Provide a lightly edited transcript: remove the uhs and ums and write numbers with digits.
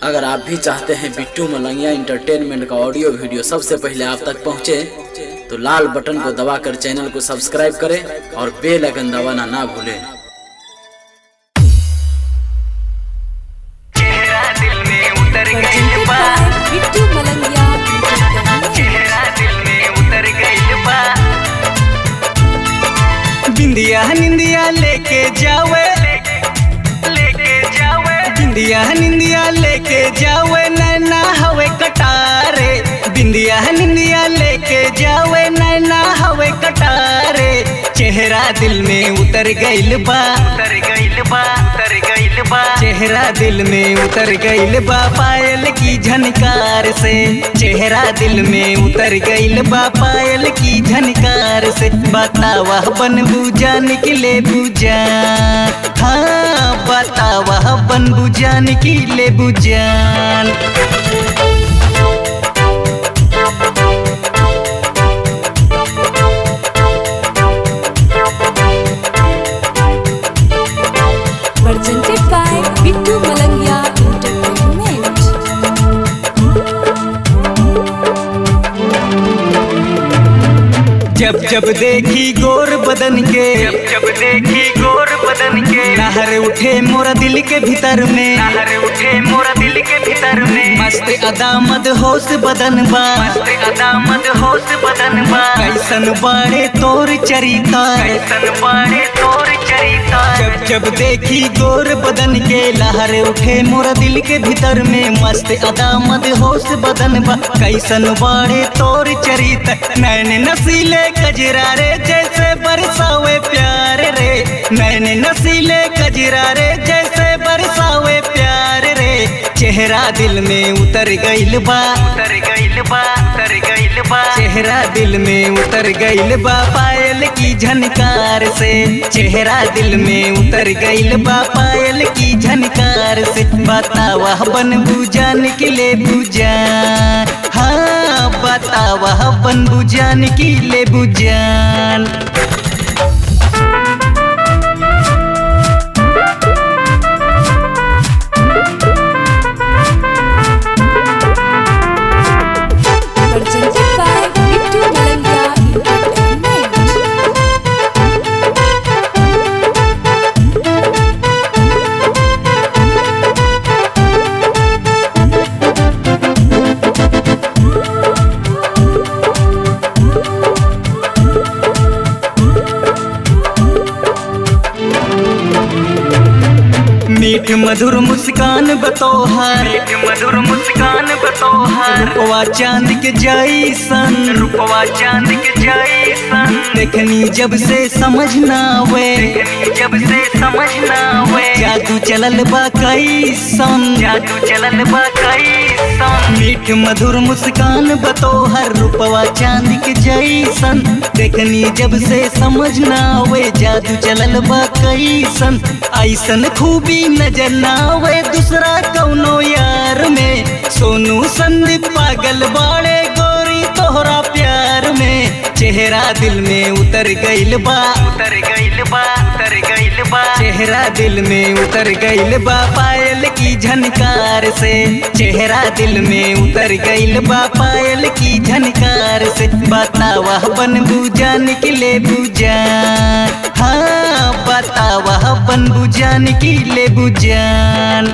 अगर आप भी चाहते हैं बिट्टू मलंगिया एंटरटेनमेंट का ऑडियो वीडियो सबसे पहले आप तक पहुंचे, तो लाल बटन को दबाकर चैनल को सब्सक्राइब करें और बेल आइकन दबाना ना भूलें। बिट्टू मलंगिया चेहरा दिल में उतर गइल बा। बिंदिया निंदिया लेके जावे बिंदिया निंदिया लेके जावे नैना हवे कटारे। बिंदिया निंदिया लेके जावे नैना हवे कटारे। चेहरा दिल में उतर गइल बा, उतर गइल बा, उतर गइल बा। चेहरा दिल में उतर गइल बा पायल की झनकार से। चेहरा दिल में उतर गइल बा पायल की झनकार से। बतावा बन बुझा निकले बुझा, हाँ बतावा बन बुझा निकले बुझान। presented by Bittu Malangiya entertainment. जब जब देखी गोर बदन के, जब देखी गोर बदन के लहर उठे मोरा दिल के भीतर में, लहर उठे मोरा दिल के भीतर में। मस्त अदा मद होश बदन बा, मस्त अदा मद होश बदन बा। कैसन बाड़े तोर चरिता, कैसन बाड़े तोर चरिता। जब जब देखी गोर बदन के लहर उठे मोरा दिल के भीतर में। मस्त अदा मद होश बदन बा कैसन बाड़े तोर चरिता। नैन नसीले कजरा रे जैसे बरसावे प्यार रे। नैन नसीले कजरा रे जैसे बरसावे प्यार रे। चेहरा दिल में उतर गइल बा, उतर गइल बा, उतर गइल बा। चेहरा दिल में उतर गइल बा पायल की झनकार से। चेहरा दिल में उतर गइल बा पायल की झनकार से। बतावा बन बुझा निकले बुझा, हाँ बतावा बन बुझा निकले बुझान। presented by Bittu Malangiya entertainment. मीठ मधुर मुस्कान बतोहर, मीठ मधुर मुस्कान बतोहर। रूपवा चांद के जैसन, रूपवा चांद के जैसन। देखनी जब से समझ ना आवे, देखनी जब से समझ ना आवे। जादू चलल बा कैसन, जादू चलल बा कैसन। मीठ मधुर मुस्कान बतोहर रूपवा चांद के जैसन। देखनी जब से समझ ना आवे जादू चलल बा कैसन। ऐसन खूबी नजर ना आवे दूसरा कौनो यार में। सोनू संदीप पागल बाड़े गोरी तोहरा प्यार में। चेहरा दिल में उतर गइल बा, उतर गइल बा, उतर गइल बा। चेहरा दिल में उतर गइल बा पायल की झनकार से। चेहरा दिल में उतर गइल बा पायल की झनकार से। बतावा बन बुझा निकले बुझा, हाँ बतावा बन बुझा निकले बुझान।